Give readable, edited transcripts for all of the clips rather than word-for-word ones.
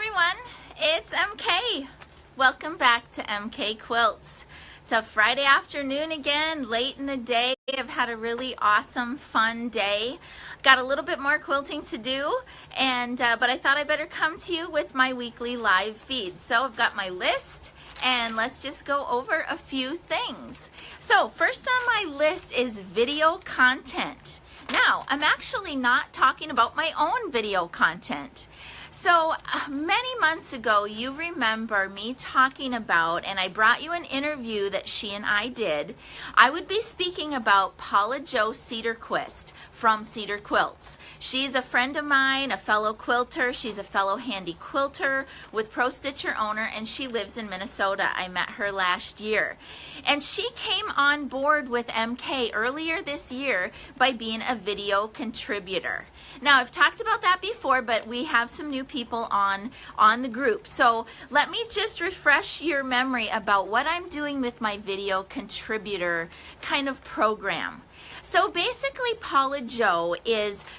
everyone, it's MK. Welcome back to MK Quilts. It's a Friday afternoon again, late in the day. I've had a really awesome, fun day. Got a little bit more quilting to do, but I thought I better come to you with my weekly live feed. So I've got my list, and let's just go over a few things. So first on my list is video content. Now, I'm actually not talking about my own video content. So many months ago, you remember me talking about, and I brought you an interview that she and I did. I would be speaking about Paola Jo from Cedar Quilts. She's a friend of mine, a fellow quilter. She's a fellow handy quilter with Pro Stitcher owner, and she lives in Minnesota. I met her last year. And she came on board with MK earlier this year by being a video contributor. Now, I've talked about that before, but we have some new people on the group. So let me just refresh your memory about what I'm doing with my video contributor kind of program. So basically, Paola Jo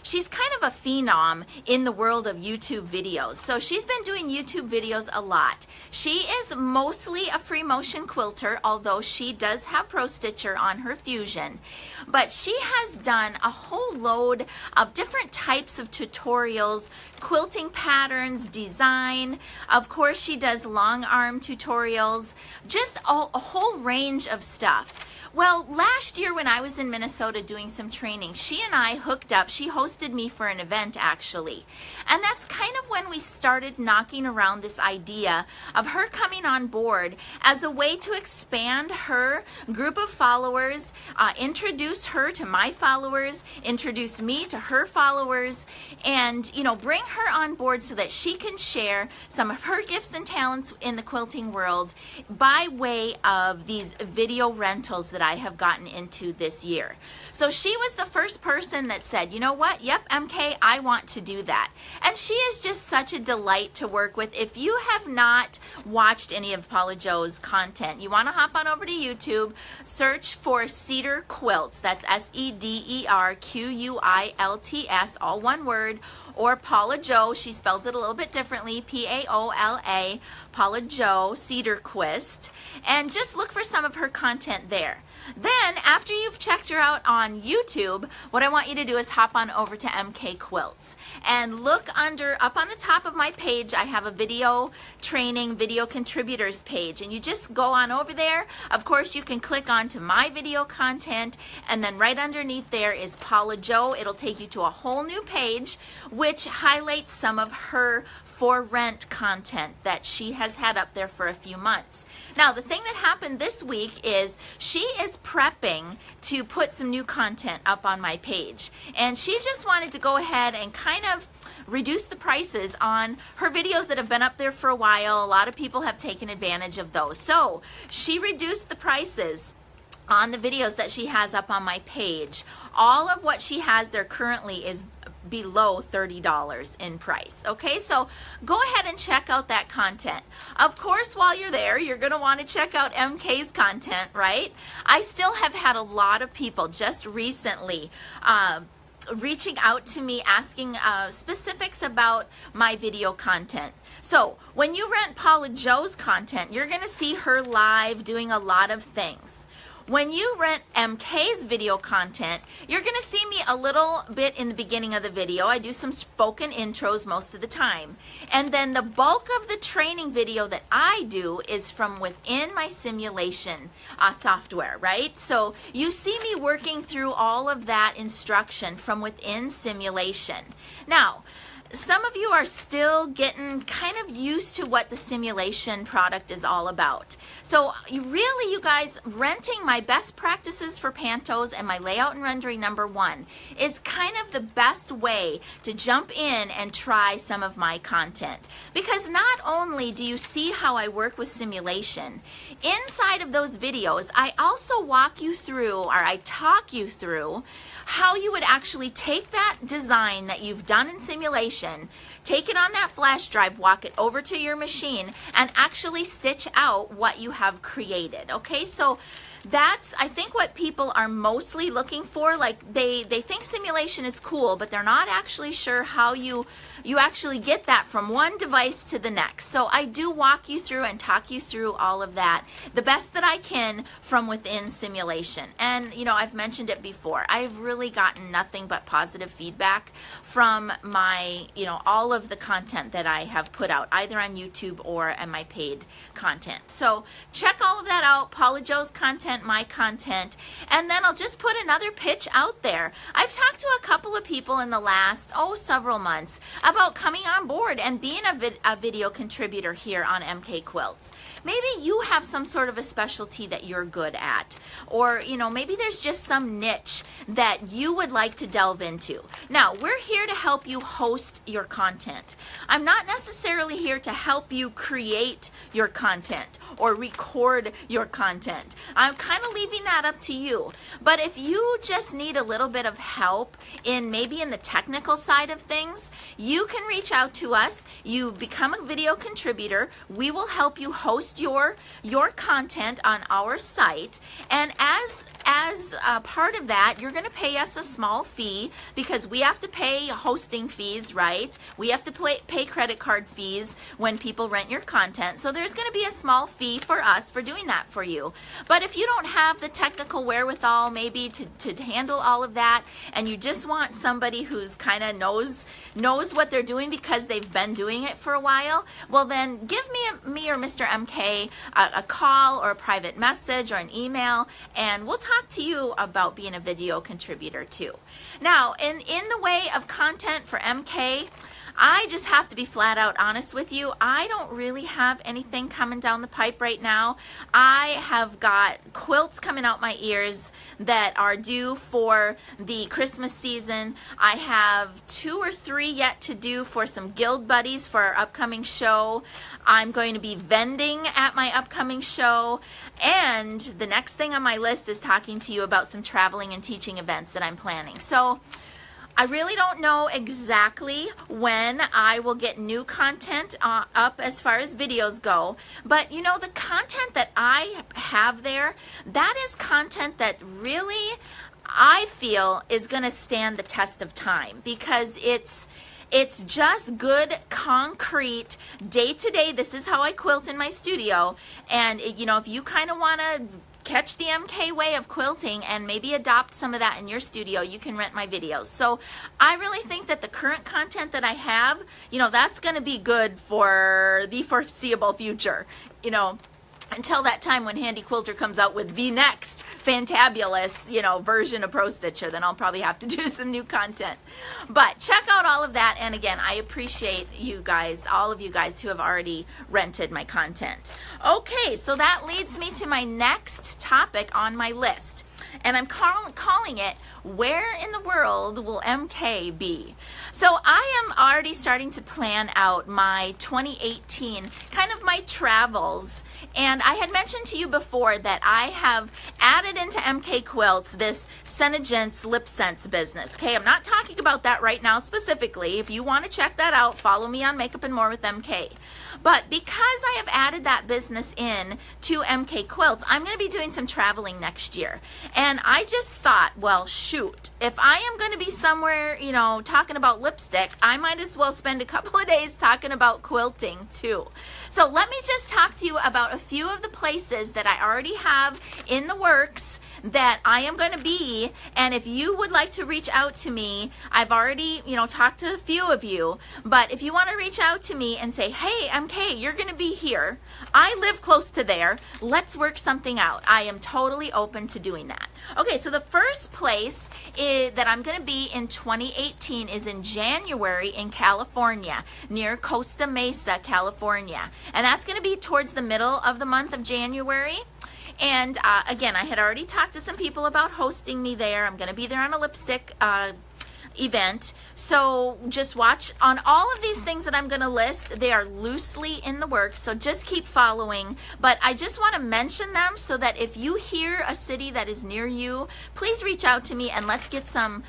she's kind of a phenom in the world of YouTube videos. So she's been doing YouTube videos a lot. She is mostly a free motion quilter, although she does have Pro Stitcher on her Fusion. But she has done a whole load of different types of tutorials, quilting patterns, design. Of course, she does long arm tutorials, just a whole range of stuff. Well, last year when I was in Minnesota doing some training, she and I hooked up. She hosted me for an event, actually. And that's kind of when we started knocking around this idea of her coming on board as a way to expand her group of followers, introduce her to my followers, introduce me to her followers, and, bring her on board so that she can share some of her gifts and talents in the quilting world by way of these video rentals that I have gotten into this year. So she was the first person that said, you know what? Yep, MK, I want to do that. And she is just such a delight to work with. If you have not watched any of Paola Jo's content, you want to hop on over to YouTube, search for Cedar Quilts. That's SEDERQUILTS, all one word, or Paola Jo. She spells it a little bit differently, Paola, Paola Jo, Cedarquist, and just look for some of her content there. Then, after you've checked her out on YouTube, what I want you to do is hop on over to MK Quilts and look up on the top of my page. I have a video training, video contributors page, and you just go on over there. Of course, you can click onto my video content, and then right underneath there is Paola Jo. It'll take you to a whole new page, which highlights some of her for rent content that she has had up there for a few months. Now, the thing that happened this week is she is prepping to put some new content up on my page, and she just wanted to go ahead and kind of reduce the prices on her videos that have been up there for a while. A lot of people have taken advantage of those. So she reduced the prices on the videos that she has up on my page. All of what she has there currently is below $30 in price. Okay, so go ahead and check out that content. Of course, while you're there, you're going to want to check out MK's content, right? I still have had a lot of people just recently reaching out to me asking specifics about my video content. So when you rent Paola Jo's content, you're going to see her live doing a lot of things. When you rent MK's video content, you're going to see me a little bit in the beginning of the video. I do some spoken intros most of the time. And then the bulk of the training video that I do is from within my simulation software, right? So you see me working through all of that instruction from within simulation. Now, some of you are still getting kind of used to what the simulation product is all about. So really, you guys, renting my best practices for Pantos and my layout and rendering #1 is kind of the best way to jump in and try some of my content. Because not only do you see how I work with simulation, inside of those videos, I also walk you through, or I talk you through, how you would actually take that design that you've done in simulation, take it on that flash drive, walk it over to your machine, and actually stitch out what you have created. Okay, so that's, I think, what people are mostly looking for. Like they think simulation is cool, but they're not actually sure how you actually get that from one device to the next. So I do walk you through and talk you through all of that the best that I can from within simulation. And I've mentioned it before, I've really gotten nothing but positive feedback from my all of the content that I have put out, either on YouTube or in my paid content. So check all of that out, Paola Jo's content, my content, and then I'll just put another pitch out there. I've talked to a couple of people in the last several months about coming on board and being a video contributor here on MK Quilts. Maybe you have some sort of a specialty that you're good at, or maybe there's just some niche that you would like to delve into. Now, we're here to help you host your content. I'm not necessarily here to help you create your content or record your content. I'm kind of leaving that up to you. But if you just need a little bit of help in maybe in the technical side of things, you can reach out to us. You become a video contributor. We will help you host your content on our site. And as a part of that, you're going to pay us a small fee, because we have to pay hosting fees, right? We have to pay credit card fees when people rent your content. So there's going to be a small fee for us for doing that for you. But if you don't have the technical wherewithal maybe to handle all of that, and you just want somebody who's kind of knows what they're doing because they've been doing it for a while, well then give me or Mr. MK a call or a private message or an email, and we'll talk to you about being a video contributor too. Now, in the way of content for MK, I just have to be flat out honest with you. I don't really have anything coming down the pipe right now. I have got quilts coming out my ears that are due for the Christmas season. I have 2 or 3 yet to do for some guild buddies for our upcoming show. I'm going to be vending at my upcoming show. And the next thing on my list is talking to you about some traveling and teaching events that I'm planning. So I really don't know exactly when I will get new content up as far as videos go, but the content that I have there, that is content that really I feel is going to stand the test of time, because it's just good, concrete, day-to-day, this is how I quilt in my studio. And if you kind of want to catch the MK way of quilting and maybe adopt some of that in your studio, you can rent my videos. So I really think that the current content that I have, that's going to be good for the foreseeable future, until that time when Handy Quilter comes out with the next fantabulous, version of Pro Stitcher. Then I'll probably have to do some new content. But check out all of that. And again, I appreciate you guys, all of you guys who have already rented my content. Okay, so that leads me to my next topic on my list. And I'm calling it, Where in the World Will MK Be? So I am already starting to plan out my 2018, kind of my travels. And I had mentioned to you before that I have added into MK Quilts this Senegence Lip Sense business. Okay, I'm not talking about that right now specifically. If you want to check that out, follow me on Makeup and More with MK. But because I have added that business in to MK Quilts, I'm going to be doing some traveling next year. And I just thought, well, shoot, if I am going to be somewhere, talking about lipstick, I might as well spend a couple of days talking about quilting too. So let me just talk to you about a few of the places that I already have in the works that I am going to be. And if you would like to reach out to me, I've already, talked to a few of you, but if you want to reach out to me and say, hey, MK, you're going to be here. I live close to there. Let's work something out. I am totally open to doing that. Okay, so the first place that I'm going to be in 2018 is in January in California, near Costa Mesa, California. And that's going to be towards the middle of the month of January. And again, I had already talked to some people about hosting me there. I'm going to be there on a lipstick event. So just watch on all of these things that I'm going to list. They are loosely in the works, so just keep following. But I just want to mention them so that if you hear a city that is near you, please reach out to me and let's get some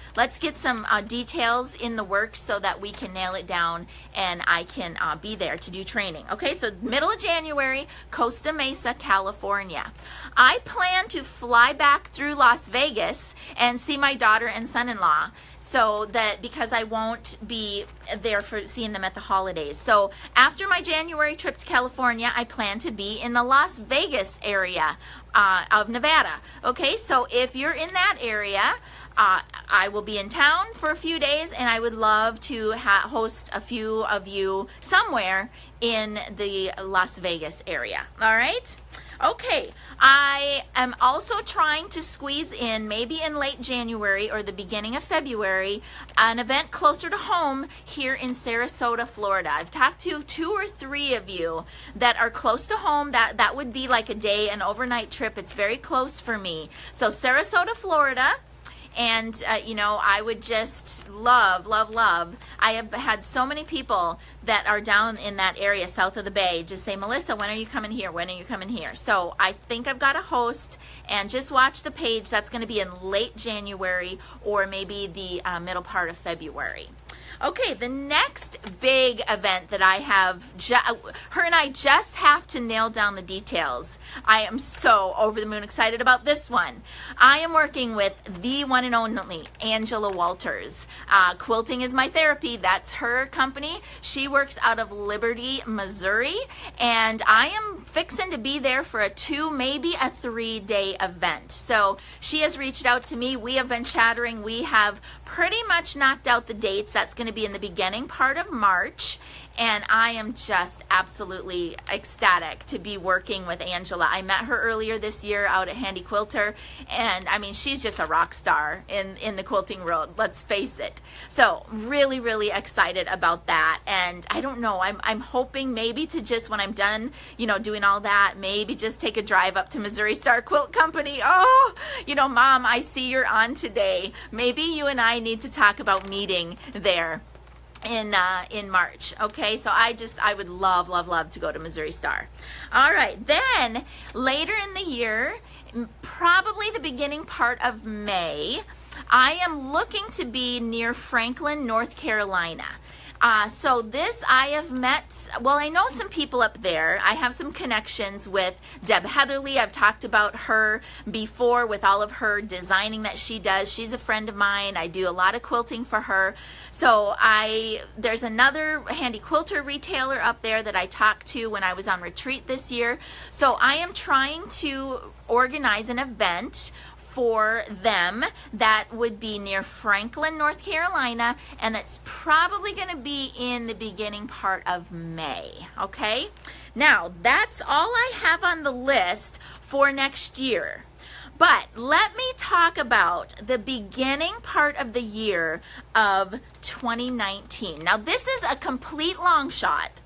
details in the works so that we can nail it down and I can be there to do training. Okay, so middle of January, Costa Mesa, California. I plan to fly back through Las Vegas and see my daughter and son-in-law, so that because I won't be there for seeing them at the holidays. So after my January trip to California, I plan to be in the Las Vegas area of Nevada. Okay, so if you're in that area, I will be in town for a few days, and I would love to host a few of you somewhere in the Las Vegas area. All right? Okay, I am also trying to squeeze in, maybe in late January or the beginning of February, an event closer to home here in Sarasota, Florida. I've talked to 2 or 3 of you that are close to home. That would be like a day, an overnight trip. It's very close for me. So Sarasota, Florida. And, I would just love. I have had so many people that are down in that area south of the bay just say, Melissa, when are you coming here? When are you coming here? So I think I've got a host, and just watch the page. That's going to be in late January or maybe the middle part of February. Okay, the next big event that I have, her and I just have to nail down the details. I am so over the moon excited about this one. I am working with the one and only Angela Walters. Quilting is my therapy. That's her company. She works out of Liberty, Missouri, and I am fixing to be there for a 2, maybe a 3-day event. So she has reached out to me. We have been chattering. We have pretty much knocked out the dates. That's going to be in the beginning part of March, and I am just absolutely ecstatic to be working with Angela. I met her earlier this year out at Handy Quilter, and I mean, she's just a rock star in the quilting world, let's face it. So really excited about that. And I don't know, I'm hoping maybe to just, when I'm done, doing all that, maybe just take a drive up to Missouri Star Quilt Company. Oh, Mom, I see you're on today. Maybe you and I need to talk about meeting there in March. Okay, so I would love to go to Missouri Star. All right, then later in the year, probably the beginning part of May, I am looking to be near Franklin, North Carolina. So this, I have met, well, I know some people up there. I have some connections with Deb Heatherly. I've talked about her before with all of her designing that she does. She's a friend of mine. I do a lot of quilting for her. So there's another Handy Quilter retailer up there that I talked to when I was on retreat this year. So I am trying to organize an event for them that would be near Franklin, North Carolina, and it's probably going to be in the beginning part of May. Okay, now that's all I have on the list for next year. But let me talk about the beginning part of the year of 2019. Now this is a complete long shot,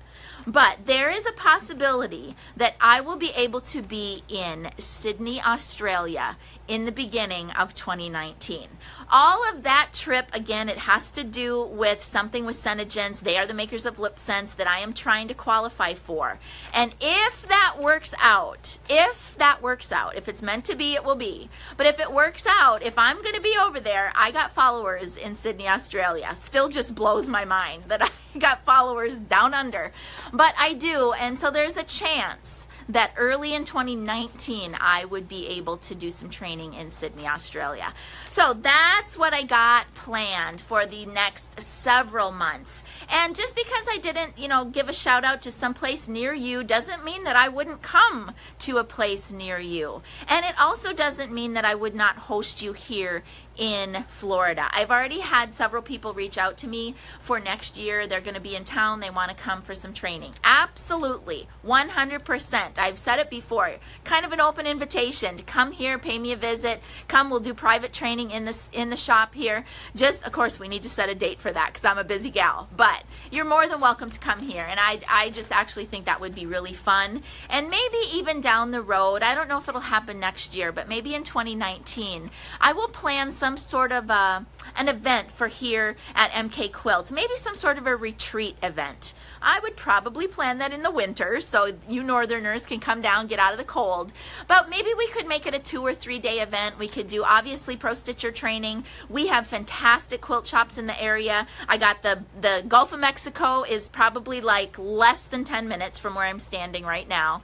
but there is a possibility that I will be able to be in Sidney, Australia in the beginning of 2019. All of that trip, again, it has to do with something with Senegence. They are the makers of Lip Sense that I am trying to qualify for. And if that works out, if it's meant to be, it will be. But if it works out, if I'm going to be over there, I got followers in Sidney, Australia. Still just blows my mind that I got followers down under. But I do, and so there's a chance that early in 2019 I would be able to do some training in Sidney, Australia. So that's what I got planned for the next several months. And just because I didn't, give a shout out to someplace near you doesn't mean that I wouldn't come to a place near you. And it also doesn't mean that I would not host you here in Florida. I've already had several people reach out to me for next year. They're going to be in town. They want to come for some training. Absolutely, 100%. I've said it before. Kind of an open invitation to come here, pay me a visit. Come, we'll do private training in the shop here. Just, of course, we need to set a date for that because I'm a busy gal. But you're more than welcome to come here. And I just actually think that would be really fun. And maybe even down the road, I don't know if it'll happen next year, but maybe in 2019, I will plan some sort of a an event for here at MK Quilts, maybe some sort of a retreat event. I would probably plan that in the winter so you northerners can come down, get out of the cold. But maybe we could make it a 2 or 3 day event. We could do obviously pro stitcher training. We have fantastic quilt shops in the area. I got the Gulf of Mexico is probably like less than 10 minutes from where I'm standing right now.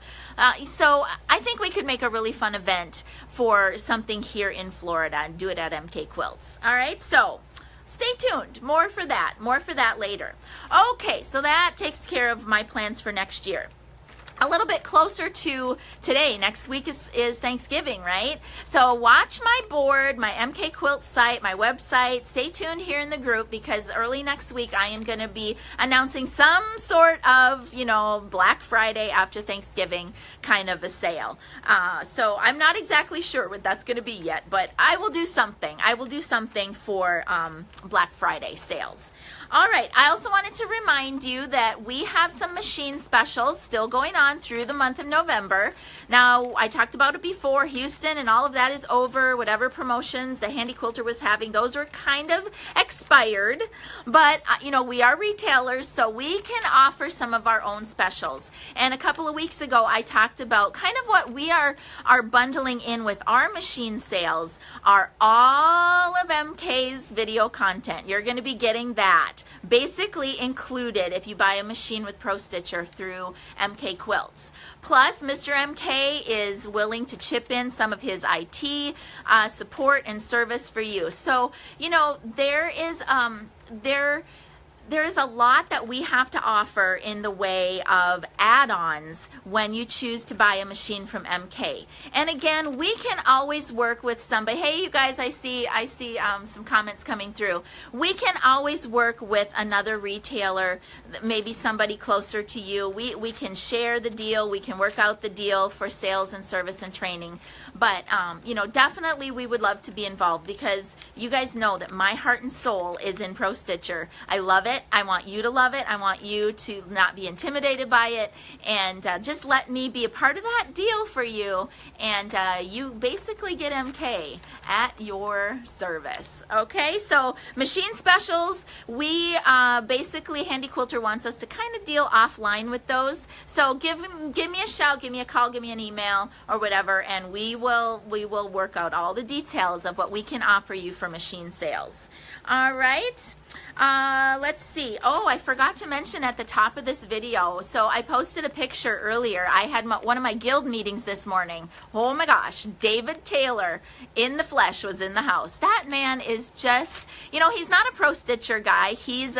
So I think we could make a really fun event for something here in Florida and do it at MK Quilts. All right, so stay tuned. More for that later. Okay, so that takes care of my plans for next year. A little bit closer to today, next week is Thanksgiving, right? So watch my board, my MK Quilt site, my website. Stay tuned here in the group because early next week I am going to be announcing some sort of, Black Friday after Thanksgiving kind of a sale. So I'm not exactly sure what that's going to be yet, but I will do something. I will do something for Black Friday sales. All right, I also wanted to remind you that we have some machine specials still going on through the month of November. Now, I talked about it before, Houston and all of that is over. Whatever promotions the Handy Quilter was having, those are kind of expired. But, we are retailers, so we can offer some of our own specials. And a couple of weeks ago, I talked about kind of what we are bundling in with our machine sales are all of MK's video content. You're going to be getting that basically included if you buy a machine with Pro Stitcher through MK Quilts. Plus, Mr. MK is willing to chip in some of his IT support and service for you. So, there is a lot that we have to offer in the way of add-ons when you choose to buy a machine from MK. And again, we can always work with somebody. Hey, you guys, I see some comments coming through. We can always work with another retailer, maybe somebody closer to you. We can share the deal. We can work out the deal for sales and service and training. But, definitely we would love to be involved because you guys know that my heart and soul is in Pro Stitcher. I love it. I want you to love it. I want you to not be intimidated by it, and just let me be a part of that deal for you, and you basically get MK at your service. Okay, so machine specials, we basically Handy Quilter wants us to kind of deal offline with those. So give me a shout, give me a call, give me an email or whatever, and we will work out all the details of what we can offer you for machine sales. All right. Let's see. Oh, I forgot to mention at the top of this video. So I posted a picture earlier. I had one of my guild meetings this morning. Oh my gosh, David Taylor in the flesh was in the house. That man is just, he's not a Pro Stitcher guy. He's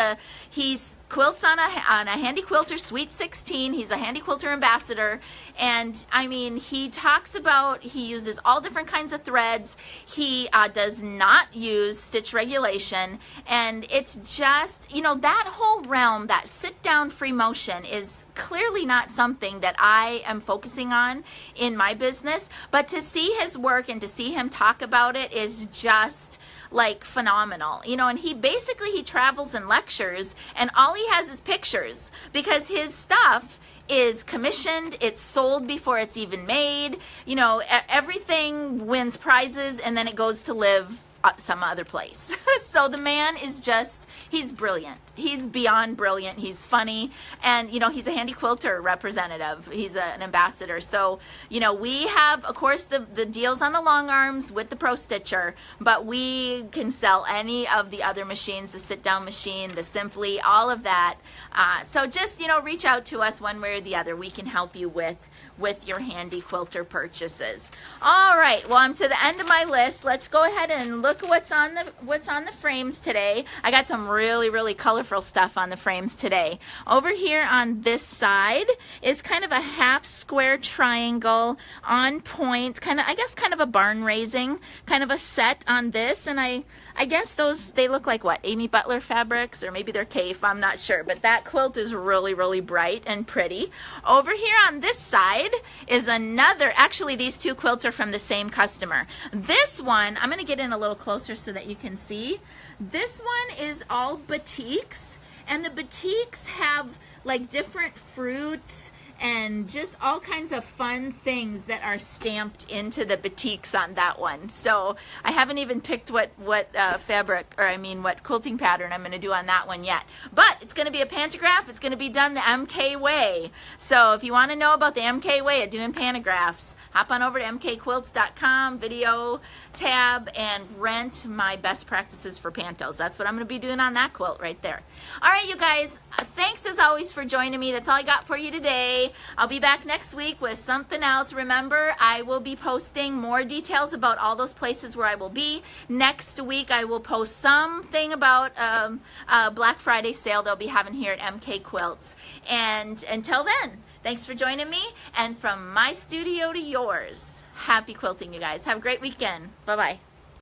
quilts on a Handy Quilter Sweet 16. He's a Handy Quilter ambassador, and I mean, he talks about, he uses all different kinds of threads. He does not use stitch regulation, and it's just, that whole realm, that sit down free motion is clearly not something that I am focusing on in my business, but to see his work and to see him talk about it is just like phenomenal, and he travels and lectures, and all he has is pictures because his stuff is commissioned, it's sold before it's even made, everything wins prizes and then it goes to live some other place. So the man is just, he's brilliant. He's beyond brilliant. He's funny. And, he's a Handy Quilter representative. He's an ambassador. So, we have, of course, the deals on the long arms with the Pro Stitcher, but we can sell any of the other machines, the sit-down machine, the Simply, all of that. So just, reach out to us one way or the other. We can help you with your Handy Quilter purchases. All right. Well, I'm to the end of my list. Let's go ahead and look at what's on the frames today. I got some really, really colorful stuff on the frames today. Over here on this side is kind of a half square triangle on point, kind of a barn raising kind of a set on this, and I guess they look like what, Amy Butler fabrics, or maybe they're Cafe, I'm not sure, but that quilt is really, really bright and pretty. Over here on this side is another, actually these two quilts are from the same customer. This one, I'm going to get in a little closer so that you can see. This one is all batiks, and the batiks have like different fruits and just all kinds of fun things that are stamped into the batiks on that one. So I haven't even picked what fabric, or I mean what quilting pattern I'm going to do on that one yet. But it's going to be a pantograph. It's going to be done the MK way. So if you want to know about the MK way of doing pantographs, hop on over to mkquilts.com, video tab, and rent my best practices for pantos. That's what I'm going to be doing on that quilt right there. All right, you guys, thanks as always for joining me. That's all I got for you today. I'll be back next week with something else. Remember, I will be posting more details about all those places where I will be. Next week, I will post something about a Black Friday sale they'll be having here at MK Quilts. And until then, thanks for joining me, and from my studio to yours, happy quilting, you guys. Have a great weekend. Bye-bye.